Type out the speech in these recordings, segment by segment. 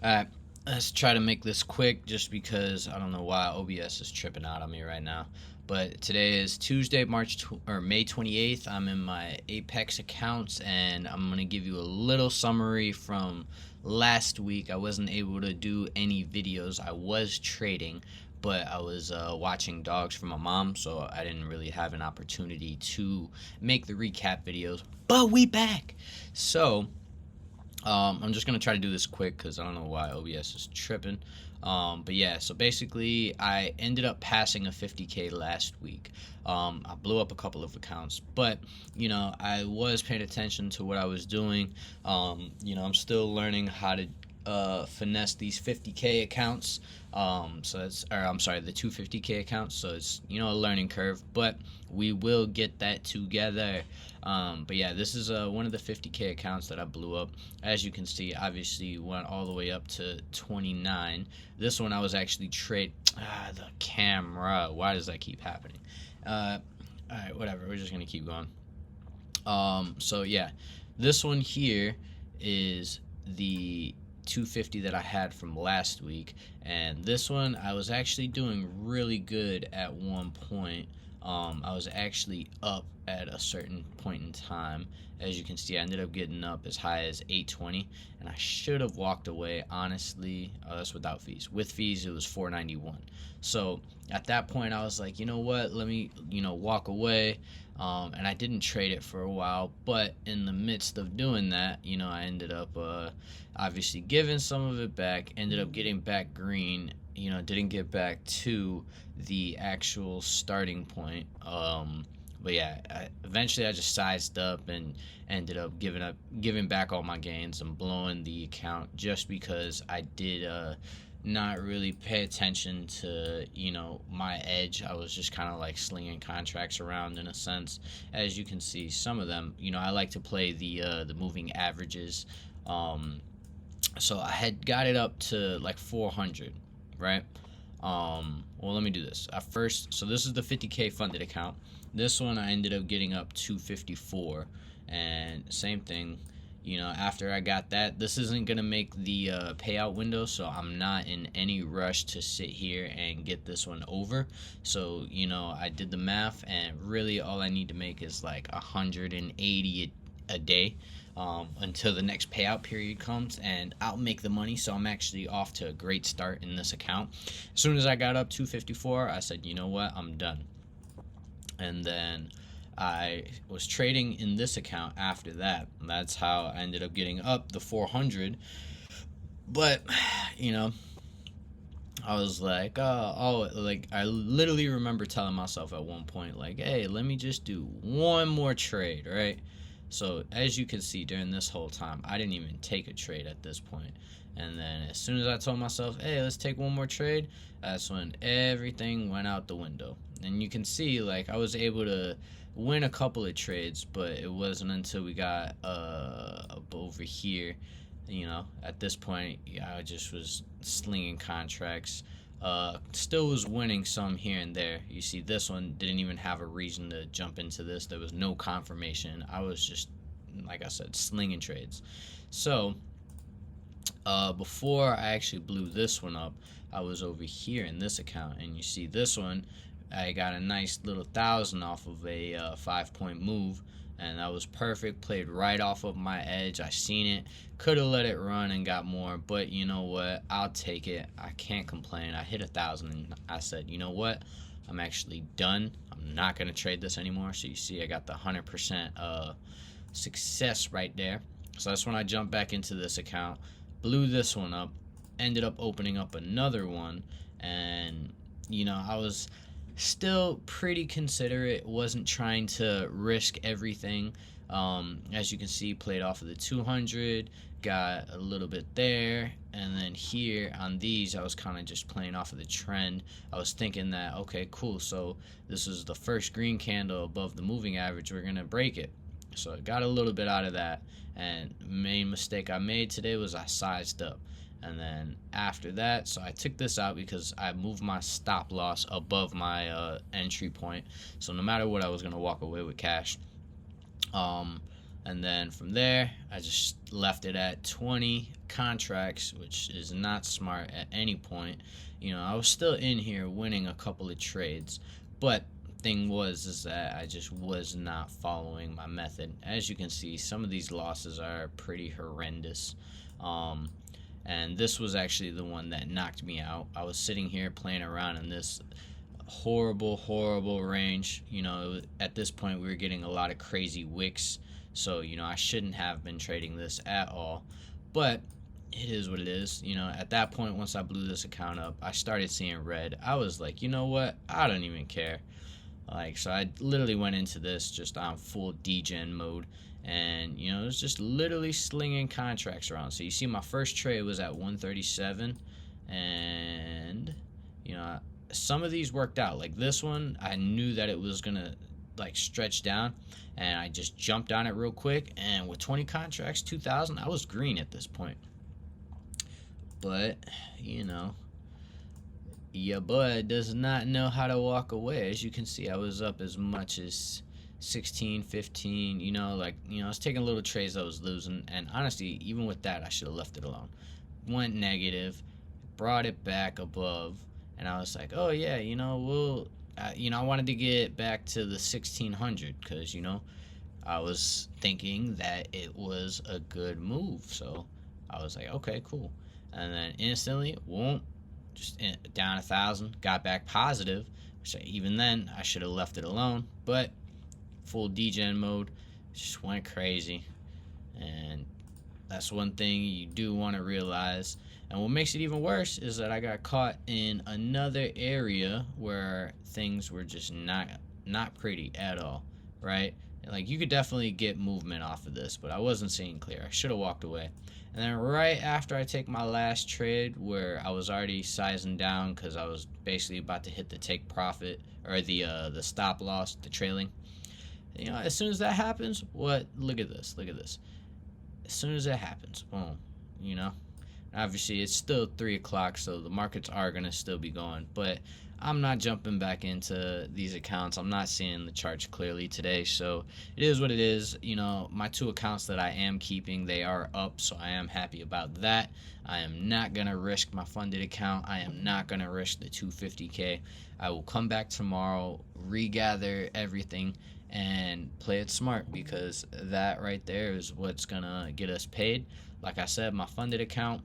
Alright, let's try to make this quick just because I don't know why OBS is tripping out on me right now. But today is Tuesday, May 28th. I'm in my Apex accounts and I'm going to give you a little summary from last week. I wasn't able to do any videos. I was trading, but I was watching dogs for my mom, so I didn't really have an opportunity to make the recap videos. But we back. So I'm just gonna try to do this quick because I don't know why OBS is tripping. But yeah, so basically, I ended up passing a 50K last week. I blew up a couple of accounts, but I was paying attention to what I was doing. I'm still learning how to finesse these 50K accounts. I'm sorry, the 250K accounts. So it's a learning curve, but we will get that together. But yeah, this is one of the 50K accounts that I blew up. As you can see, obviously went all the way up to 29. This one I was actually the camera. Why does that keep happening? All right, whatever. We're just gonna keep going. So yeah, this one here is the 250 that I had from last week, and this one I was actually doing really good at one point. I was actually up at a certain point in time. As you can see, I ended up getting up as high as 820, and I should have walked away, honestly. That's without fees. With fees, it was 491. So at that point, I was like, you know what, let me walk away. And I didn't trade it for a while, but in the midst of doing that, I ended up obviously giving some of it back, ended up getting back green, didn't get back to the actual starting point. But yeah, eventually I just sized up and ended up giving back all my gains and blowing the account just because I did not really pay attention to my edge. I was just kind of like slinging contracts around in a sense. As you can see, some of them, I like to play the moving averages. So I had got it up to like 400, right? Well, let me do this. So this is the 50K funded account. This one I ended up getting up to 54, and same thing. After I got that, this isn't gonna make the payout window, so I'm not in any rush to sit here and get this one over. So I did the math, and really all I need to make is like 180 a day until the next payout period comes, and I'll make the money. So I'm actually off to a great start in this account. As soon as I got up 254, I said, you know what, I'm done. And then I was trading in this account after that. That's how I ended up getting up the 400. But I was like, I literally remember telling myself at one point, like, hey, let me just do one more trade, right? So as you can see, during this whole time, I didn't even take a trade at this point. And then as soon as I told myself, hey, let's take one more trade, that's when everything went out the window. And you can see, like, I was able to win a couple of trades, but it wasn't until we got up over here. At this point, I just was slinging contracts. Still was winning some here and there. You see, this one didn't even have a reason to jump into this. There was no confirmation. I was just, like I said, slinging trades. So before I actually blew this one up, I was over here in this account, and you see this one, I got a nice little 1,000 off of a 5-point move, and that was perfect. Played right off of my edge. I seen it, could have let it run and got more, but you know what, I'll take it. I can't complain. I hit 1,000, and I said, you know what, I'm actually done. I'm not gonna trade this anymore. So you see, I got the 100% success right there. So that's when I jumped back into this account, blew this one up, ended up opening up another one, and I was still pretty considerate, wasn't trying to risk everything. As you can see, played off of the 200, got a little bit there, and then here on these I was kind of just playing off of the trend. I was thinking that, okay, cool, so this is the first green candle above the moving average, we're gonna break it. So I got a little bit out of that, and main mistake I made today was I sized up. And then after that, so I took this out because I moved my stop loss above my entry point. So no matter what, I was going to walk away with cash. And then from there, I just left it at 20 contracts, which is not smart at any point. I was still in here winning a couple of trades, but thing is that I just was not following my method. As you can see, some of these losses are pretty horrendous. And this was actually the one that knocked me out. I was sitting here playing around in this horrible range. At this point we were getting a lot of crazy wicks, so I shouldn't have been trading this at all, but it is what it is. At that point, once I blew this account up, I started seeing red. I was like, you know what, I don't even care. So I literally went into this just on full degen mode, and it was just literally slinging contracts around. So you see my first trade was at 137, and some of these worked out. Like this one, I knew that it was gonna stretch down, and I just jumped on it real quick, and with 20 contracts, 2,000, I was green at this point. But your boy does not know how to walk away. As you can see, I was up as much as 16, 15. I was taking little trades I was losing, and honestly, even with that, I should have left it alone. Went negative, brought it back above, and I was like, oh yeah, I wanted to get back to the 1600 because I was thinking that it was a good move. So I was like, okay, cool. And then instantly, just down 1,000, got back positive, which even then I should have left it alone, but full degen mode, just went crazy. And that's one thing you do want to realize. And what makes it even worse is that I got caught in another area where things were just not pretty at all, right? You could definitely get movement off of this, but I wasn't seeing clear. I should have walked away. And then right after I take my last trade, where I was already sizing down because I was basically about to hit the take profit, or the stop loss, the trailing. As soon as that happens, look at this. As soon as that happens, boom, obviously it's still 3 o'clock, so the markets are going to still be going, but I'm not jumping back into these accounts. I'm not seeing the charts clearly today, so it is what it is. My 2 accounts that I am keeping, they are up, so I am happy about that. I am not going to risk my funded account. I am not going to risk the 250K. I will come back tomorrow, regather everything, and play it smart, because that right there is what's going to get us paid. Like I said, my funded account,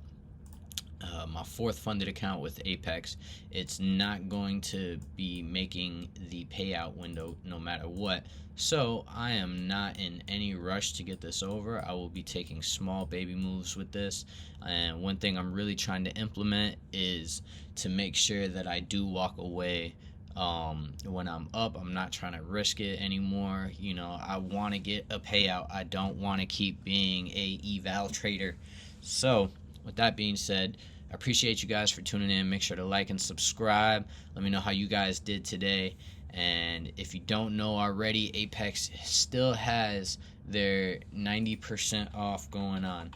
my 4th funded account with Apex, it's not going to be making the payout window no matter what. So I am not in any rush to get this over. I will be taking small baby moves with this. And one thing I'm really trying to implement is to make sure that I do walk away when I'm up. I'm not trying to risk it anymore. I want to get a payout. I don't want to keep being a eval trader. So with that being said, I appreciate you guys for tuning in. Make sure to like and subscribe. Let me know how you guys did today. And if you don't know already, Apex still has their 90% off going on.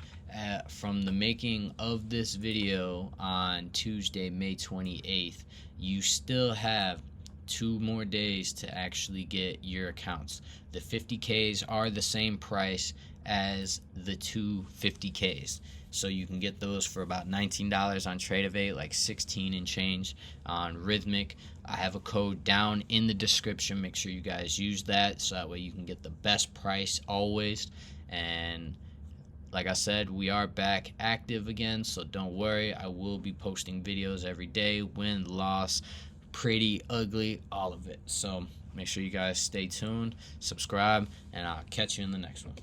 From the making of this video on Tuesday, May 28th, you still have 2 more days to actually get your accounts. The 50Ks are the same price as the 250Ks. So you can get those for about $19 on Tradevate, like 16 and change on Rithmic. I have a code down in the description. Make sure you guys use that, so that way you can get the best price always. And like I said, we are back active again, so don't worry. I will be posting videos every day, win, loss, pretty, ugly, all of it. So make sure you guys stay tuned, subscribe, and I'll catch you in the next one.